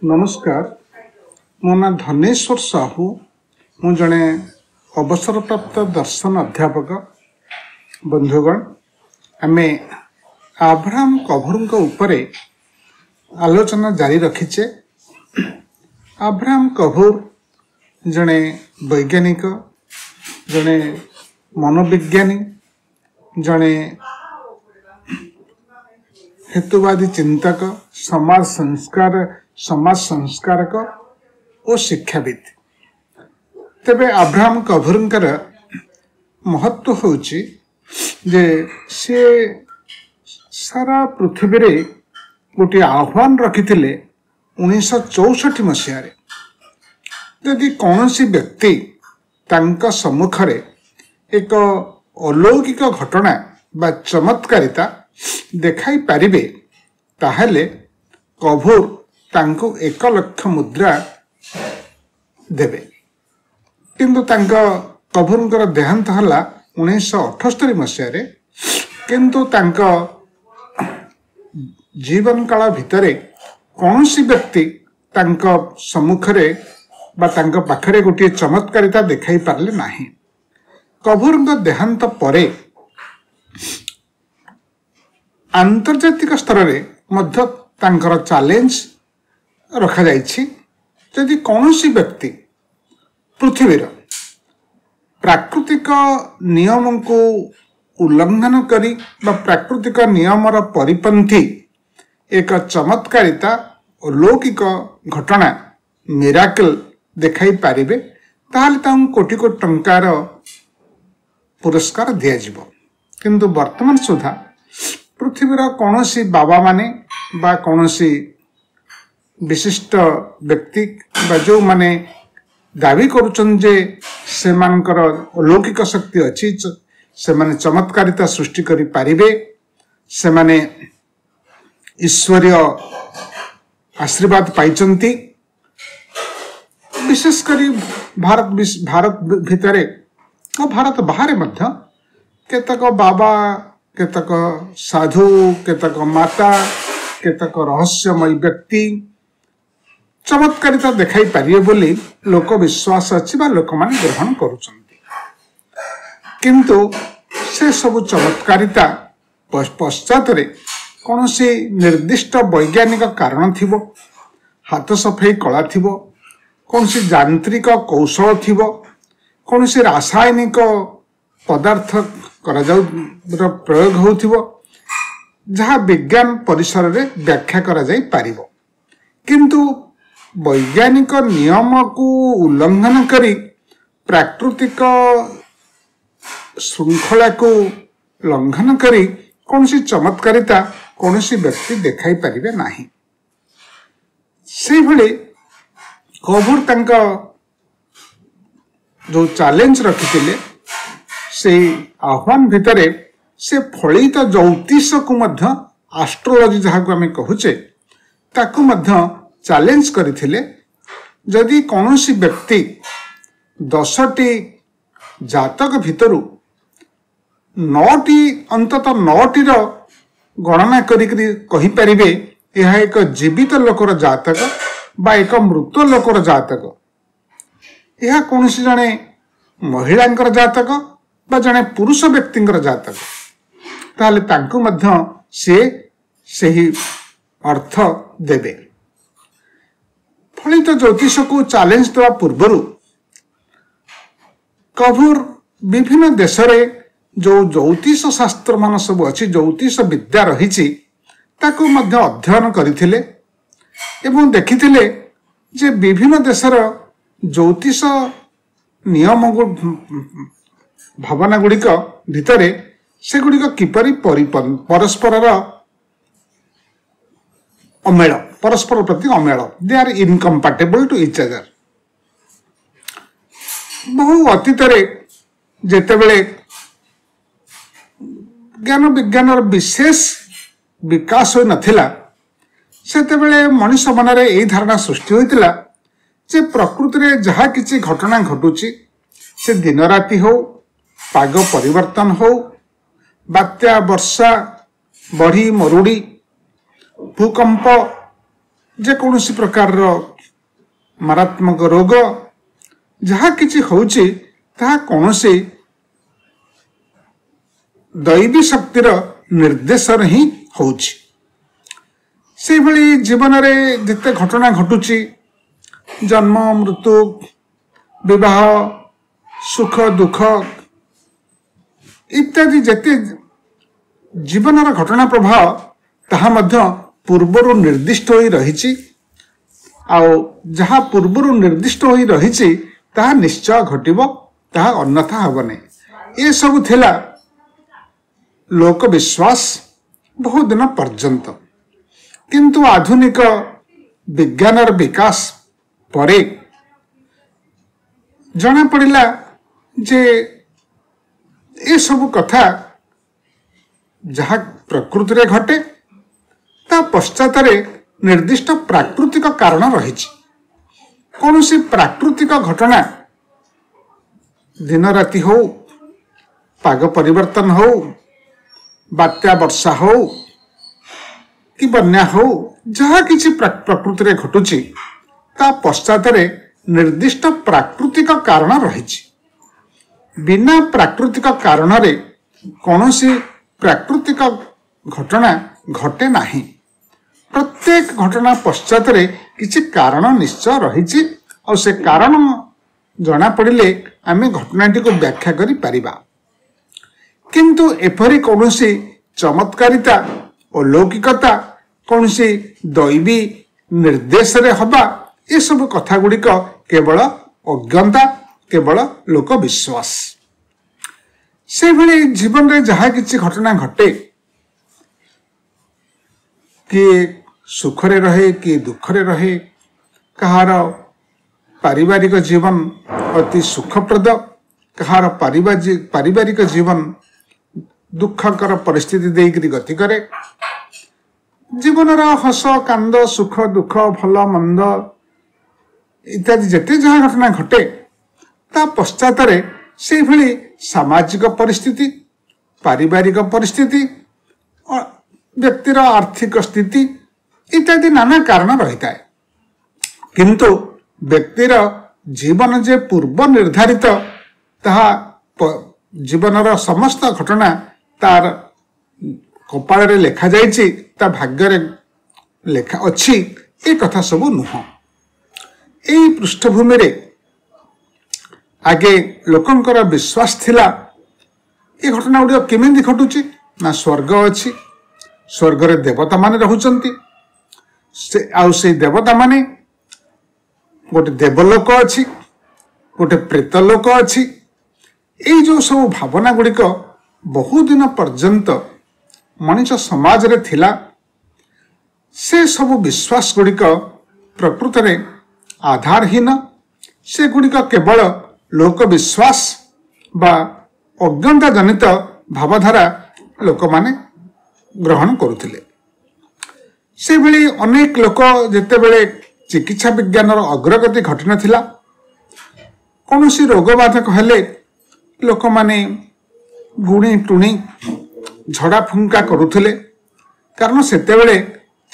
नमस्कार। मो ना धनेश्वर साहू। मु जड़े अवसरप्राप्त दर्शन अध्यापक। बंधुगण, आमे अब्राहम कभूर उपरे आलोचना जारी रखीचे। अब्राहम कभूर जड़े वैज्ञानिक, जड़े मनोविज्ञानी, जड़े हेतुवादी चिंतक, समाज संस्कारक और शिक्षाविद। तेबे अब्राहम कभूरंकर महत्व होची जे से सारा पृथ्वी रे गोटे आह्वान रखिथिले 1964 मसीह रे। यदि कौनसी व्यक्ति तांका सम्मुखरे एक अलौकिक घटना बा चमत्कारिता देखाई पारिबे ताहले कभूर तांको 1 लाख मुद्रा देबे। किंतु तांका कभूरंकर देहांत हला 1978 मसीह रे। किंतु तांका जीवन काल भितरे कौनसी व्यक्ति तांका सम्मुखरे बा तांका पाखरे गोटे चमत्कारिता देखाई पारले नाही। कभूरंकर देहांत परे आंतर्जातिक स्तर रे मध्य तांकर चैलेंज रखा जाइछि। यदि कौनसी व्यक्ति पृथ्वीर प्राकृतिक नियम को उल्लंघन करी बा प्राकृतिक नियमर परिपंथी एक चमत्कारिता अलौकिक घटना मिराकल देखाई पारिबे ताहले तां कोटी कोटी टंकार पुरस्कार दिया जिवो। किंतु वर्तमान सुधा पृथ्वीर कौनसी बाबा माने बा कौनसी विशिष्ट व्यक्ति बा जो माने दावी करुचन जे से मानकर अलौकिक शक्ति अच्छी, से माने चमत्कारिता सृष्टि करि पारिबे, से माने ईश्वरीय आशीर्वाद पाइचंती। विशेष करी भारत भितरे और भारत बाहर मध्य केतक बाबा, केतक साधु, केतक माता, केतक रहस्यमय व्यक्ति चमत्कारिता देखाई पारिए बोली लोक विश्वास अच्छी बा लोक माने ग्रहण करुचंती। किंतु से सब चमत्कारिता पश्चात रे कौनसी निर्दिष्ट वैज्ञानिक कारण थिबो, हाथ सफाई कला थिबो, कौनसी यांत्रिक कौशल थिबो, कौनसी रासायनिक पदार्थ करा जाउ प्रयोग होथिबो जहाँ विज्ञान परिसर रे व्याख्या करा जाई पारिबो। किंतु वैज्ञानिक नियम को उल्लंघन करी प्राकृतिक श्रृंखला को लंघन करी कौनसी चमत्कारिता कौनसी व्यक्ति देखाई पारिबे नाही। से भले कभूर तांका जो चैलेंज रखिथिले से आह्वान भितरे से फलित ज्योतिष को मध्य एस्ट्रोलॉजी जहाँ को आम कहूचे ताकू मध्य चैलेंज करथिले। यदि कौनसी व्यक्ति 10टी जातक भितरु 9टी अंतत 9टी गणना करी कहि परिबे यह एक जीवित लोकर जातक बा एक मृत लोकर जातक, यह कौनसी जने महिलांकर जातक बा जने पुरुष व्यक्तिंकर जातक, ताहले तांको मध्य से सही अर्थ देबे। फलित ज्योतिष को चैलेंज देवा पूर्व कभूर विभिन्न देश रे जो ज्योतिष शास्त्र मान सब अच्छी, ज्योतिष विद्या रही ताको मध्य अध्ययन करथिले एवं देखिथिले जे विभिन्न देशर ज्योतिष नियम भावना गुड़िक भितरे से गुड़िक किपरि परस्पर अमेल, परस्पर प्रति अमेल, they are incompatible to each other. बहु अतीतरे जेतेबेले ज्ञान विज्ञान विशेष विकास हो नथिला सेतेबेले मनुष्य मनरे एई धारणा सृष्टि होइतिला जे प्रकृति रे जहा किछि घटना घटुची से दिन राति हो, पाग परिवर्तन हो, बात्या, वर्षा, बढ़ी, मरुड़ी, भूकंप जेकोसी प्रकार मारात्मक रोग जहा किछि होउछि ताहा कोनोसी दैवी शक्तिर निर्देश ही होउछि। से भली जीवन रे जिते घटना घटुछि जन्म मृत्यु विवाह सुख दुख इत्यादि जेते जीवन घटना प्रभाव ताहा मध्य पूर्वर निर्दिष्ट होई रहिछि आउ जहा पूर्वर निर्दिष्ट होई रहिछि ताहा निश्चय घटिबो ताहा अन्यथा हबने। ए सब थिला लोक विश्वास बहुत दिन पर्यंत, किंतु आधुनिक विज्ञानर विकास परे जना पड़िला जे ए सब कथा जहा प्रकृति रे घटे ता पश्चात निर्दिष्ट प्राकृतिक कारण रहिछि। कौनसी प्राकृतिक घटना दिन राति हो पाग परिवर्तन हो बात्या वर्षा हो कि बन्या हो जहा किछि प्रकृति रे घटुछि ता पश्चात निर्दिष्ट प्राकृतिक कारण रहिछि। बिना प्राकृतिक कारण रे कौनसी प्राकृतिक घटना घटे नाही। प्रत्येक घटना पश्चात किछि कारण निश्चय रहिछि और से कारण जना पड़िले आमे घटनाटी को व्याख्या करि परिबा। किंतु एपरि कौनसी चमत्कारिता और लौकिकता कौनसी दैवी निर्देश रे हबा ये सब कथा गुड़िक केवल अज्ञता केवल लोक विश्वास। से भली जीवन रे जहा किछि घटना घटे कि सुख रे रहे कि दुख रे रहे कहार पारिवारिक जीवन अति सुखप्रद कहार पारिवारिक जीवन दुखकर परिस्थिति देकरी गति करे। जीवन हस कांद सुख दुख भल मंद इत्यादि जेते जहाँ घटना घटे ता पश्चात से भली सामाजिक परिस्थिति पारिवारिक परिस्थिति व्यक्तिर आर्थिक स्थिति इत्यादि नाना कारण रही है। किंतु व्यक्तिर जीवन जे पूर्व निर्धारित ताहा जीवनर समस्त घटना तार कपाल रे लेखा जाइछि ता भाग्य रे लेखा अछि ए कथा सब नुह। एई पृष्ठभूमि रे आगे लोकंकर विश्वास थिला ए घटना गुड़िक केमिति घटुछि ना स्वर्ग अछि स्वर्ग रे देवता माने रहुचंती से आउ से देवता माने गोटे देवलोक अछि गोटे प्रेतलोक अछि। एई जो सब भावना गुड़िक बहु दिन पर्यंत मनुष्य समाज रे थिला से सब विश्वास गुड़िक प्रकृत रे आधारहीन से गुड़िक केवल लोक विश्वास बा अज्ञता जनित भावधारा लोक माने ग्रहण करुथिले। से भली अनेक लोक जेते बेले चिकित्सा विज्ञानर अग्रगति घटी नथिला कौनसी रोग बाधक हेले लोक माने गुणी टुणी झड़ा फुंका करुथिले कारण सेते बेले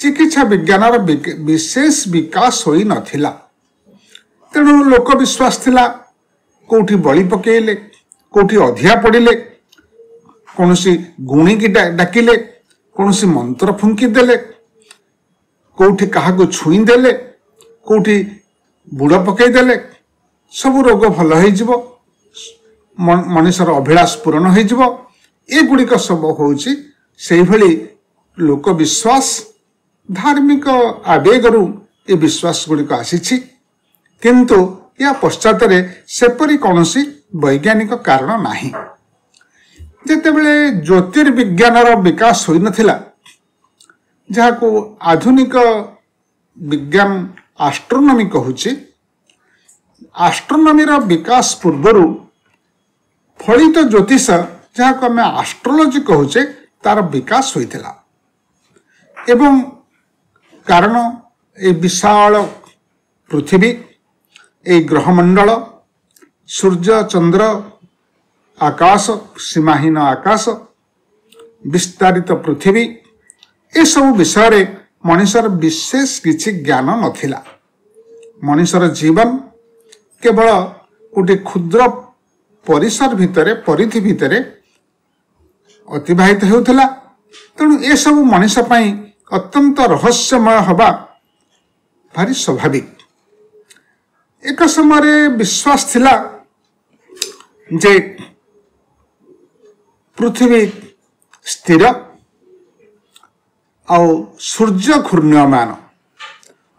चिकित्सा विज्ञानर विशेष विकास होई नथिला। तेणु लोक विश्वास थिला कोठी बलि पकेइले कोठी अधिया पड़िले कौनसी गुणी की डाकिले कौनसी मंत्र फुंकी देले कोठी कहा को छुई देले कोठी बुड़ पकई देले सब रोग भल हो मनुष्यर अभिलाष पूरण हो गुड़िक सब होउछि सेहि भली लोक विश्वास धार्मिक आवेगरु ए विश्वास गुड़िक आसीछि। किंतु या पश्चात सेपरी कौनसी वैज्ञानिक कारण नाही। जेतेबेले ज्योतिर्विज्ञानर विकास होई नथिला जहाँ को आधुनिक विज्ञान एस्ट्रोनॉमी कहूछि एस्ट्रोनॉमी विकास पूर्वरु फलित ज्योतिष जहाँ को आम एस्ट्रोलॉजी कहूचे तार विकास होइथिला एवं कारण ए विशाल पृथ्वी ए ग्रहमंडल सूर्य चंद्र आकाश सीमाहीन आकाश विस्तारित पृथ्वी ए सब विषय मनुष्यर विशेष किसी ज्ञान नथिला। मनुष्यर जीवन केवल गोटे क्षुद्र परिसर भितर परिधि भितर अतिबाहित होउथिला। तेणु ए सब मनुष्य पई अत्यंत रहस्यमय हवा भारी स्वाभाविक। एक समय विश्वास थिला जे पृथ्वी स्थिर आउ सूर्य घूर्ण्यमान।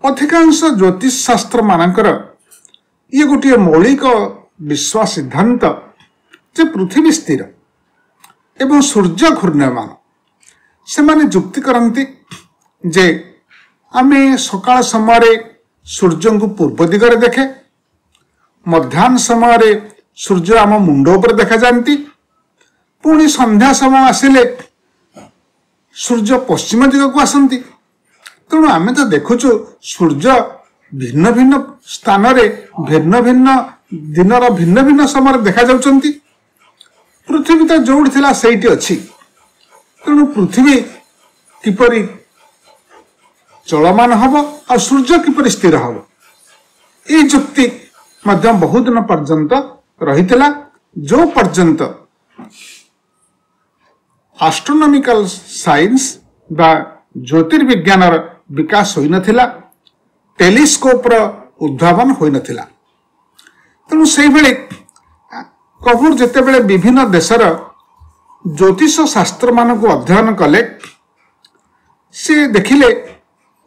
अधिकांश ज्योतिष शास्त्र मानकर ये गोटे मौलिक विश्वास सिद्धांत जे पृथ्वी स्थिर एवं सूर्य घूर्ण्यमान। से माने जुक्ति करती जे आमे सकाळ समय सूर्य को पूर्व दिगरे देखे, मध्याह्न समय सूर्य आम मुंड उपर देखा जाती, पुणी संध्या समय आसिले सूर्य पश्चिम दिग को आसती। तेणु आमे तो देखुचु सूर्य भिन्न भिन्न स्थान भिन्न भिन्न दिनर भिन्न भिन्न समय देखा जाउछंती। पृथ्वी तो जोड़ थिला सेठी अछि। तेणु पृथ्वी किपरि चलमान हब और सूर्य किपरि स्थिर हब, ये जुक्ति मध्य बहुत दिन पर्यंत रहिथिला। जो पर्यंत एस्ट्रोनॉमिकल साइंस बा ज्योतिर्विज्ञान विकास होई नथिला, टेलीस्कोप र उद्भावन होई नथिला। तेणु से बेले कपूर जेते बेले विभिन्न देशर ज्योतिष शास्त्र मान को अध्ययन कले, से देखिले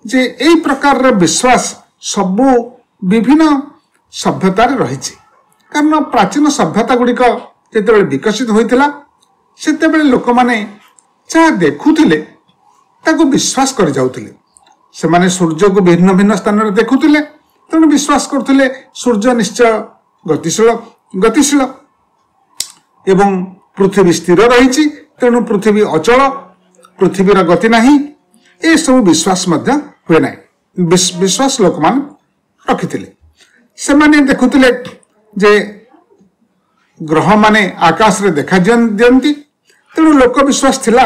जे एई प्रकार र विश्वास सबु विभिन्न सभ्यतार रहिछि। कारण प्राचीन सभ्यता गुड़िक जेते बेले विकसित होइतिला, सेते बेले लोक माने जा देखुथिले ताको विश्वास कर जाउथिले। से माने सूर्य को भिन्न भिन्न स्थान रे देखुथिले, तेणु विश्वास करथिले सूर्य निश्चय गतिशील एवं पृथ्वी स्थिर रही। तेणु पृथ्वी अचल, पृथ्वीर गति नाही, ए सब विश्वास मध्य हुए ना। विश्वास लोक मान रखिथिले। से माने देखुथिले जे ग्रह माने आकाश रे देखा दियंती। तेणु लोक विश्वास थिला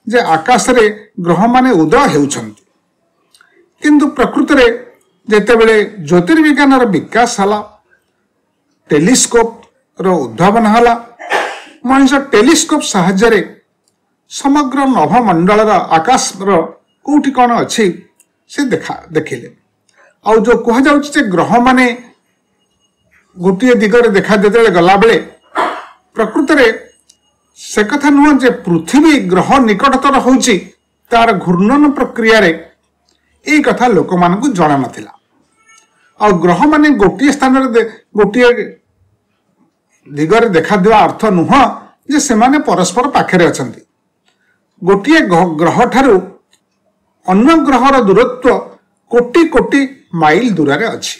जे आकाश रे ग्रह माने उदय हेउछंती। किंतु प्रकृति रे जेतेबेले ज्योतिर्विज्ञान विकास हला, टेलीस्कोप रो उद्भावन हला, मनुष्य टेलीस्कोप साहाय्य समग्र नभमंडल आकाश कोठी कौन अच्छी से देखिले। आउ जो कह जाउछि ग्रह माने गोटे दिगरे देखा देते गला बेले प्रकृति रे से कथा नुह जे पृथ्वी ग्रह निकटतर होउछि तार घूर्णन प्रक्रिया रे ए कथा लोक मान को जणा नथिला। आ ग्रह माने गोटे स्थान रे गोटे दिगरे देखा देवा अर्थ नुह जे से माने परस्पर पाखरे अछंती। गोटे ग्रह ठारू अन्य ग्रहर दूरत्व कोटि कोटि माइल दूर रे अछि।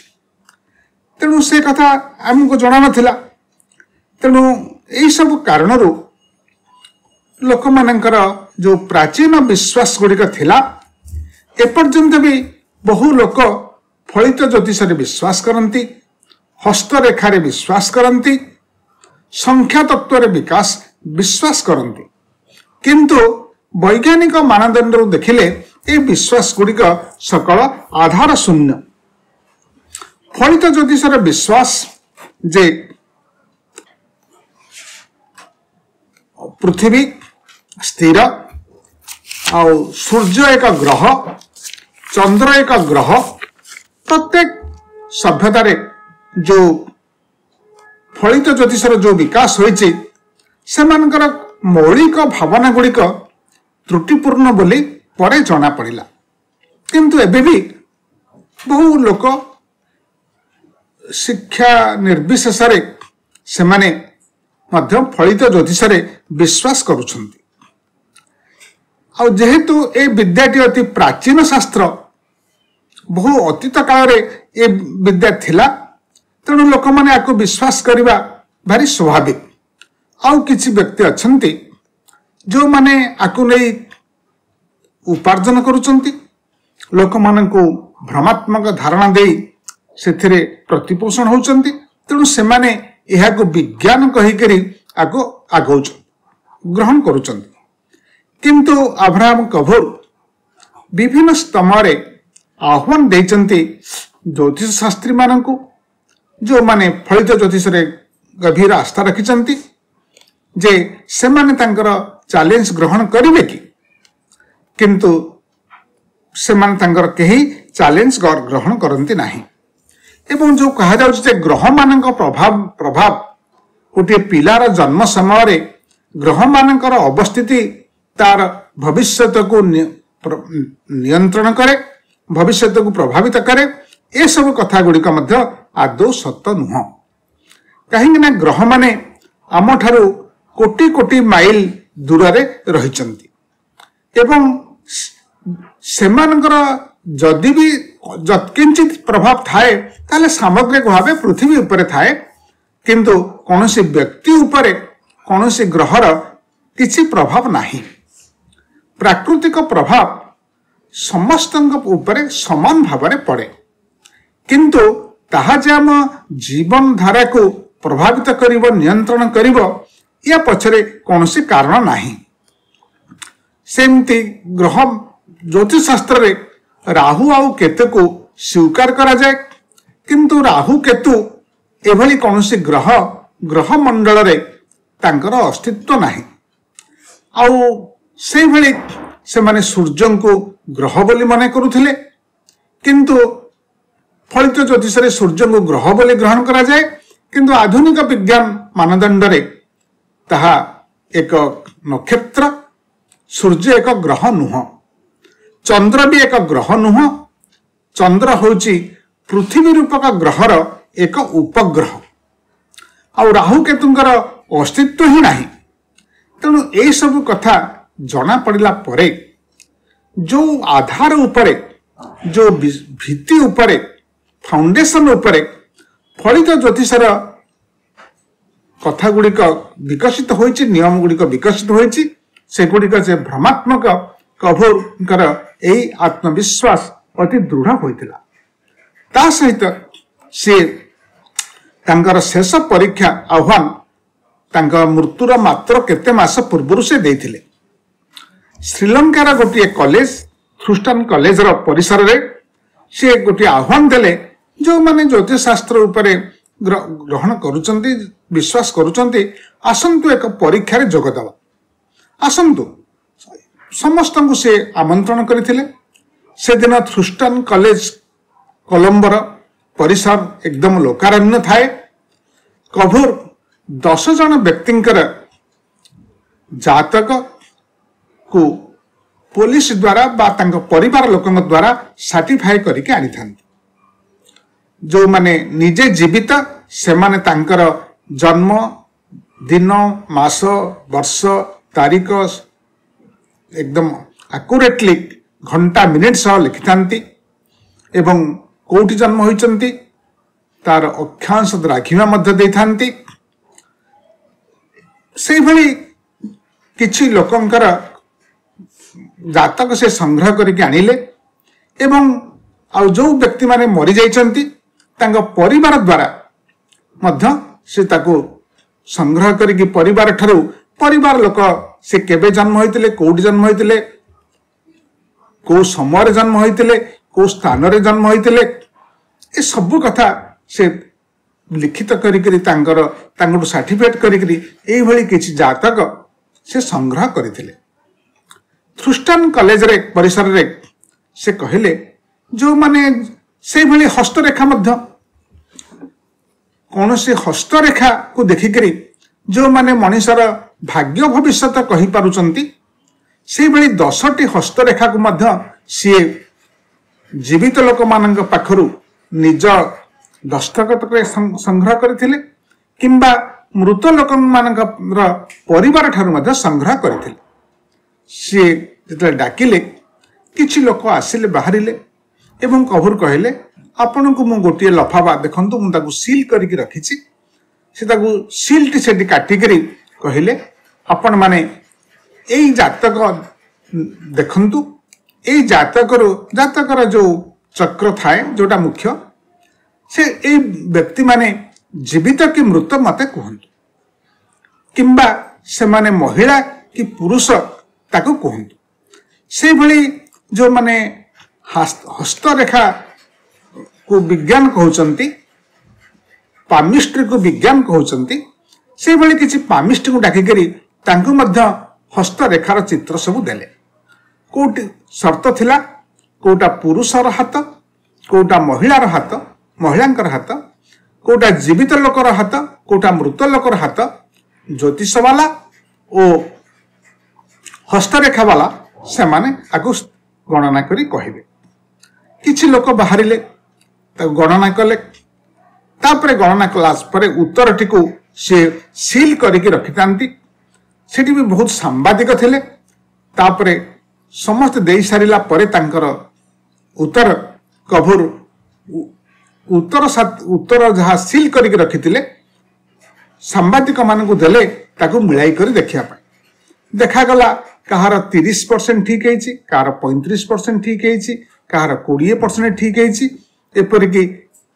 तेणु से कथा आमको जणा नथिला। तेणु एई सब कारणरू लोक मानकर जो प्राचीन विश्वास गुड़िक थिला, एपर्यंत भी बहु लोक फलित ज्योतिष विश्वास करती, हस्तरेखा विश्वास करती, संख्या तत्व विकास विश्वास करती। किंतु वैज्ञानिक मानदंड देखिले ए विश्वास गुड़िक सकल आधार शून्य। फलित ज्योतिष विश्वास जे पृथ्वी स्थिर आउ सूर्य एक ग्रह, चंद्र एक ग्रह, प्रत्येक सभ्यतार जो फलित ज्योतिषर जो विकास होइछि सेमानकर मौलिक भावना गुड़िक त्रुटिपूर्ण बोली परे जना पड़िला। किंतु एबे भी बहु लोक शिक्षा निर्विशेष से माने मध्य फलित ज्योतिष विश्वास करुछंती। आ जेहेतु ए विद्याटी अति प्राचीन शास्त्र, बहु अतीत काल ए विद्या थिला, तेणु लोक माने आको विश्वास करिबा भारी स्वाभाविक। आउ किछि व्यक्ति अछंती जो माने आको नै उपार्जन करुछंती, लोक माननको भ्रमात्मक धारणा देई सेथिरे प्रतिपोषण होउछंती। तेणु से माने एहाको विज्ञान कहि करी आको आगौछ ग्रहण करुछंती। किंतु अब्राहम कभोर विभिन्न स्तमरे आह्वान देइचंती ज्योतिष शास्त्री मानकु जो माने फलित ज्योतिष रे गभीर आस्था रखिचंती जे से माने तांकर चैलेंज ग्रहण करिवे कि किंतु से माने तांकर केही चैलेंज ग्रहण करंती नाही। एवं जो कहा जाउछ जे ग्रह मानक प्रभाव गोटे पिलार जन्म समय रे ग्रह मानकर अवस्थिति तार भविष्यत को नियंत्रण करे, भविष्यत को प्रभावित करे। ए सब कथा गुड़िक मध्य आदौ सत्य नुह। कहीं ग्रह माने आम ठारू कोटी कोटी माइल दूर रे रहिचंती एवं सेमानकर जदि भी जत्किंचित प्रभाव थाए ताले सामग्रिक भाव पृथ्वी उपरे थाए, किंतु कौनसी व्यक्ति उपरे कौनसी ग्रहर किसी प्रभाव नाही। प्राकृतिक प्रभाव समस्त उपरे समान भाव पड़े, किंतु ताहा जे आम जीवन धारा को प्रभावित करिवो, नियंत्रण करिवो, या पछरे कौनसी कारण नाही। सेमती ग्रह ज्योतिष शास्त्र रे राहु आउ केतु को स्वीकार करा जाए, किंतु राहु केतु एभली कौनसी ग्रह मंडल रे तांकर अस्तित्व नाही। आउ से भली से माने सूर्य को ग्रह बोली माने करुथिले, किंतु फलित ज्योतिष रे सूर्य को ग्रह बोली ग्रहण करा जाए, किंतु आधुनिक विज्ञान मानदंड रे ताहा एक नक्षत्र, सूर्य एक ग्रह नुह, चंद्र भी एक ग्रह नुह। चंद्र होची पृथ्वी रूपक ग्रहर एक उपग्रह, और राहु केतुंकर अस्तित्व ही नाही। तेणु ए सब कथा जना पड़िला परे जो आधार उपरे, जो भित्ति उपरे, फाउंडेशन उपरे फलित ज्योतिषर कथा गुड़िक विकसित होइछि, नियम गुड़िक विकसित होइछि, से गुड़िक से भ्रमात्मक कभोर एई आत्मविश्वास अति दृढ़ होइतिला। ता सहित से तांकर शेष परीक्षा आह्वान तांकर मृत्युर मात्र केते मास पूर्व से देइथिले। श्रीलंकार गोटे कॉलेज, ख्रिस्टान कॉलेज रो परिसर रे से गोटे आह्वान देले, जो माने ज्योतिष शास्त्र उपरे ग्रहण करुचंती, विश्वास करुचंती, आसंतु एक परीक्षा रे जोग दवा, आसंतु। समस्त को से आमंत्रण करथिले। से दिन ख्रिस्टान कॉलेज कोलंबर परिसर एकदम लोकारण्य थाए। कभोर 10 जन व्यक्तिंकर जातक को पुलिस द्वारा बा तांको परिवार लोकंग द्वारा सर्टिफाई करके आनी थांती। जो माने निजे जीवित से माने तांकर जन्म दिन, मास, वर्ष, तारीख एकदम एक्यूरेटली घंटा मिनिट सह लिखि थांती एवं कोठी जन्म होइचंती तार अक्षांश राखिबा मध्य देई थांती। से भली किछि लोकंकर जातक से संग्रह करके आनिले एवं आउ जो व्यक्ति माने मरि जाइचंती तांको परिवार द्वारा मध्य से ताको संग्रह करके परिवार ठारू परिवार लोक से केबे जन्म होइतिले, कोठी जन्म होइतिले, को समय रे जन्म होइतिले, को स्थान रे जन्म होइतिले, ए सब कथा से लिखित करिकरी तांको सर्टिफिकेट करिकरी एई भली किछि जातक से संग्रह करिथिले। ख्रिस्टान कॉलेज रे परिसर रे से कहिले जो माने से भली हस्तरेखा मध्य कौन से हस्तरेखा को देखिकरी जो माने मनुष्यर भाग्य भविष्यत कहि पारुचंती, से भली 10टी हस्तरेखा को मध्य सी जीवित लोक मानक पाखरु निज दस्तखत संग्रह करथिले किंबा मृत लोक मानक परिवार ठारू मध्य संग्रह करथिले। सी जेतले डाकिले किछि लोक आसिले बाहरिले एवं कभर कहले आपण को मु गोटे लफाबा देखंतु मु ताकू सील करके रखिछि। से ताकू सीलटी सेठी काटिकरी कहले आपण माने एई जातक देखंतु, एई जातकर जो चक्र थाए जोटा मुख्य से एई व्यक्ति माने जीवित कि मृत मते कहंतु किंबा से माने महिला कि पुरुष ताकू कहंतु। से भली जो माने हस्तरेखा को विज्ञान कहउचंती, पामिस्ट्री को विज्ञान कहउचंती, से भली किछि पामिस्ट्री को डाकी करी तांको मध्य हस्तरेखार चित्र सब देले। कोटी शर्त थिला, कोटा पुरुषर हाथ, कोटा महिलार हाथ, महिलांकर हाथ, कोटा जीवित लोकर हाथ, कोटा मृत लोकर हाथ, ज्योतिष वाला ओ हस्तरेखा वाला से माने आगु गणना करी कहिबे। किछि लोक बाहरिले गणना कले, तापरे गणना क्लास पर उत्तरटी को से सील करके रखितांती। सेठी भी बहुत सांबादिक थिले। तापरे समस्त देई सारिला परे तांकर उत्तर कभर उत्तर जहाँ सील करके रखिथिले सांबादिक मानकु देले ताकु मिलाई करी देखिया पाए। देखा गला कहार 30% ठीक है, कहार 35% ठीक है, कहार 20% ठीक है, एपरिकी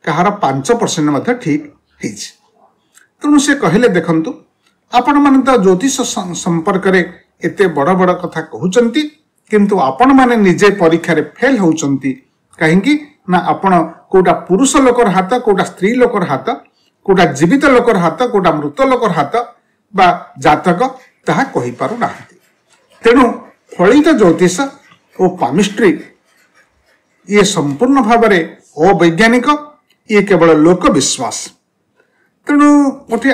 कहार 5% मध्य ठीक है। तेणु से कहले देखंतु आपण माने तो ज्योतिष संपर्क रे एते बड़ बड़ कथा कहउचंती, किंतु आपण माने निजे परीक्षा रे फेल होउचंती। काहेकि ना आपण कोटा पुरुष लोकर हाथ, कोटा स्त्री लोकर हाथ, कोटा जीवित लोकर हाथ, कोटा मृत लोकर हाथ बा जातक ताहा कहि पारु नाहंती। तेणु फलित ज्योतिष और पामिस्ट्री ये संपूर्ण भाव में अवैज्ञानिक, ये केवल लोक विश्वास। तेणु गोटे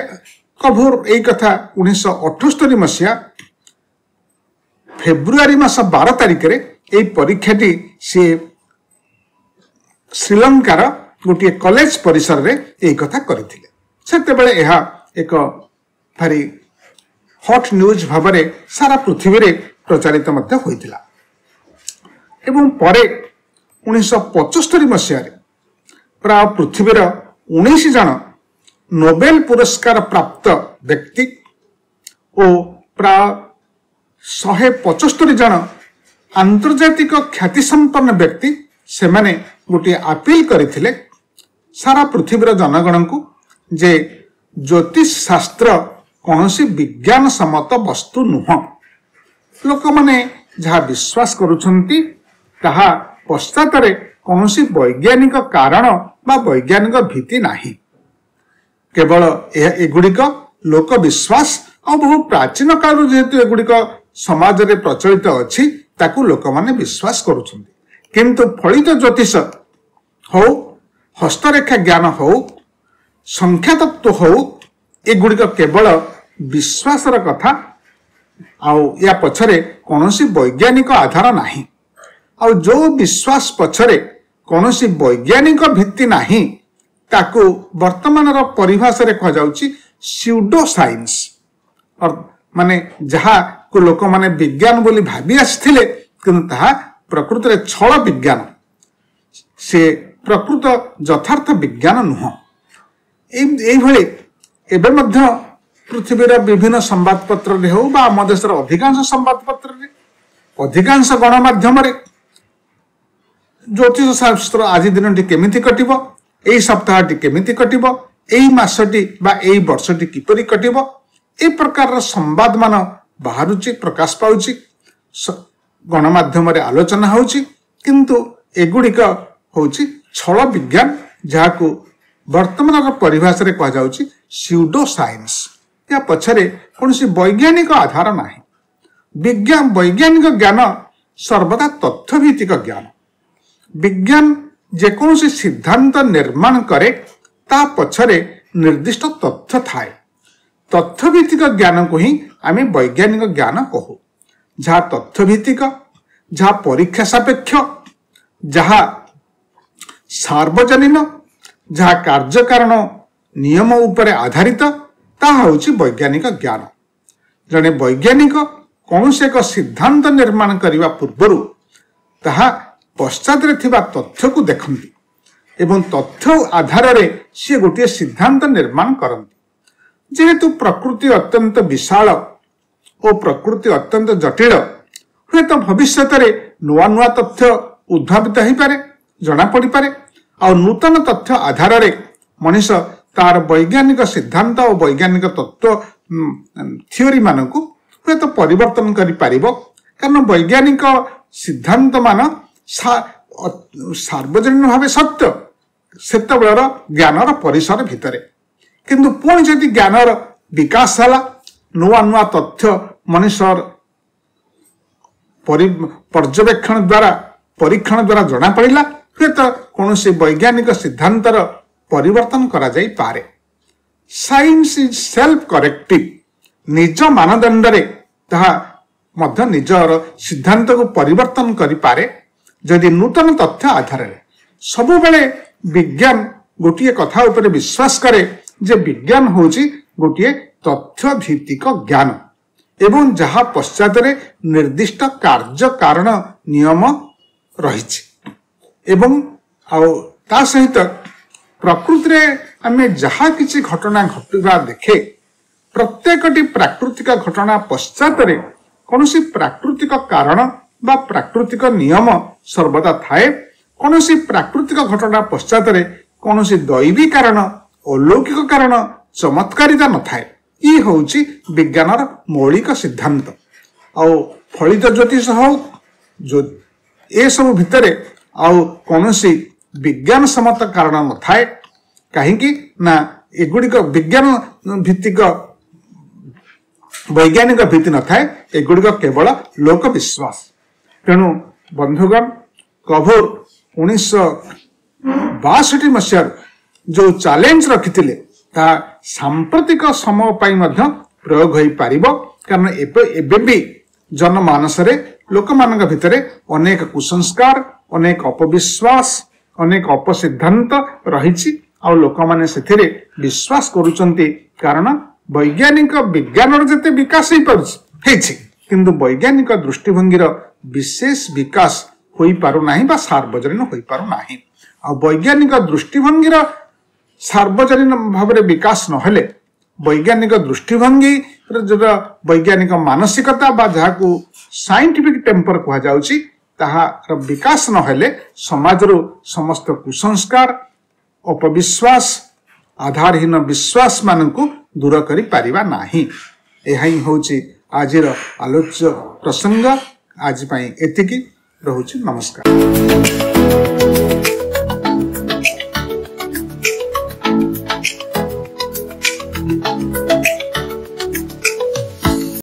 कभर यही कथा 1978 मसीहा फेब्रुआरी मास 12 तारिख रे यही परीक्षाटी सी श्रीलंकार गोटे कॉलेज परिसर रे यही कथा करथिले। सेतेबेले एहा एक भारी हॉट न्यूज भाव में सारा पृथ्वी रे प्रचारित मध्य होइतिला। एवं परे 1975 मसीह प्राय पृथ्वीर 19 जन नोबेल पुरस्कार प्राप्त व्यक्ति और प्राय 175 जन आंतर्जातिक ख्याति संपन्न व्यक्ति से माने गोटे अपील करथिले सारा पृथ्वीर जनगण को जे ज्योतिष शास्त्र कौनसी विज्ञान सम्मत वस्तु नुह। लोक माने जहाँ विश्वास करुछंती ताहा पश्चात कौनसी वैज्ञानिक कारण बा वैज्ञानिक भीति नाही। केवल एगुड़िक लोक विश्वास और बहु प्राचीन काल जेहेतु एगुड़िक समाज रे प्रचलित अच्छी ताकू लोक माने विश्वास करुछंती। किंतु फलित ज्योतिष हो, हस्तरेखा ज्ञान हो, संख्या तत्व हो, एगुड़िक केवल विश्वासर कथा आउ या पछरे कौनसी वैज्ञानिक आधार नाही। आउ जो विश्वास पछरे कौनसी वैज्ञानिक भित्ति नाही ताकू वर्तमान परिभाषा रे कह जाउची स्यूडो साइंस, और माने जहा को लोक माने विज्ञान बोली भाबी आस्थिले किंतु ताहा प्रकृत रे छल विज्ञान, से प्रकृत यथार्थ विज्ञान नुह। एई भली एबे मध्य पृथ्वीर विभिन्न संवाद पत्र रे हो बा आम देशर अधिकांश संवाद पत्र रे अधिकांश गणमाध्यम रे ज्योतिष शास्त्र आज दिन केमिति कटिबो, एई सप्ताहटी केमिति कटिबो, एई मासटी बा एई वर्षटी किपरि कटिबो, ए प्रकार संवाद मान बाहरुची प्रकाश पाउची, गणमाध्यम रे आलोचना होउची। किंतु एगुड़िक होउची छल विज्ञान, जहाकू वर्तमान परिभाषा रे कह जाउची स्यूडो साइंस। या पछरे कौनसी वैज्ञानिक आधार नाही। विज्ञान वैज्ञानिक ज्ञान सर्वदा तथ्यभित्तिक ज्ञान। विज्ञान जेकोसी सिद्धांत निर्माण करे ता पछरे निर्दिष्ट तथ्य थाए। तथ्यभित्तिक ज्ञान को ही आमे वैज्ञानिक ज्ञान कहू, जहाँ तथ्यभित्तिक, जहाँ परीक्षा सापेक्ष, जहाँ सार्वजनीन, जहाँ कार्यकारण नियम उपरे आधारित, ताहा होची वैज्ञानिक ज्ञान। जने वैज्ञानिक कौन से एक सिद्धांत निर्माण करने पूर्वर ताहा पश्चात थिबा तथ्य को देखती एवं तथ्य आधार रे सी गोटे सिद्धांत निर्माण करती। जेहेतु प्रकृति अत्यंत विशाल और प्रकृति अत्यंत जटिल, हुए तो भविष्य नुआ नुआ तथ्य उद्भावित हो पारे, जना पड़ी पारे। और नूतन तथ्य आधार रे मनीष तार वैज्ञानिक सिद्धांत और वैज्ञानिक तत्व थियोरी मानकु हुए तो परिवर्तन करि पारिबो। कारण वैज्ञानिक सिद्धांत मान सार्वजनीन भाव सत्य सेतबेलर ज्ञानर परिसर भितरे किंतु पुणी जदि ज्ञानर विकास है नुआ नुआ तथ्य मनुष्यर पर्यवेक्षण द्वारा परीक्षण द्वारा जना पड़ा हुए तो कौन वैज्ञानिक सिद्धांतर परिवर्तन करा जाई पारे। साइंस इज सेल्फ करेक्टिव निज मानदंड रे ताहा मध्य निजर सिद्धांत को परिवर्तन करि पारे जदि नूतन तथ्य आधार रे सबु बेले विज्ञान गोटिए कथा ऊपर विश्वास करे जे विज्ञान होची गोटिए तथ्य भित्तिक ज्ञान एवं जहा पश्चात रे निर्दिष्ट कार्य कारण नियम रहिछि एवं ता सहित प्रकृति रे आमे जहा किछि घटना घटिबा देखे प्रत्येकटी प्राकृतिक घटना पश्चात रे कौनसी प्राकृतिक कारण बा प्राकृतिक नियम सर्वदा थाए कौनसी प्राकृतिक घटना पश्चात रे कौनसी दैवी कारण अलौकिक कारण चमत्कारिता न थाए। ई होउची विज्ञानर मौलिक सिद्धांत आउ फलित ज्योतिष हो जो ए सब भितरे आउ कौनसी विज्ञान सम्मत कारण न थाए कहीं ना एगुड़िक विज्ञान भित्तिक वैज्ञानिक भित्ति न थाए एगुड़िक केवल लोक विश्वास। तेणु बंधुगण कभोर 1962 मसीह जो चैलेंज रखिथिले ता सांप्रतिक समय पाई मध्य प्रयोग होई पारिबो कारण एबे भी जनमानस रे लोक मानक भितरे अनेक कुसंस्कार अनेक अपविश्वास अनेक अपसिद्धांत रहिछि आ लोक माने सेथिरे विश्वास करूचंती कारण वैज्ञानिक विज्ञान जते विकास ही पारुछि किंतु वैज्ञानिक दृष्टिभंगीर विशेष विकास होई पारु नाही बा सार्वजनीन होई पारु नाही आ वैज्ञानिक दृष्टिभंगीर सार्वजनीन भावरे विकास नहेले वैज्ञानिक दृष्टिभंगी जो वैज्ञानिक मानसिकता बा जहाकू साइंटिफिक टेम्पर कहा जाउछि ताहार विकास नहेले समाजरो समस्त कुसंस्कार अपविश्वास आधारहीन विश्वास मानकू दूर करि पारिबा नाही। एहा ही होउछि आजिर आलोच्य प्रसंग। आज पई एतिकी रहुछि। नमस्कार।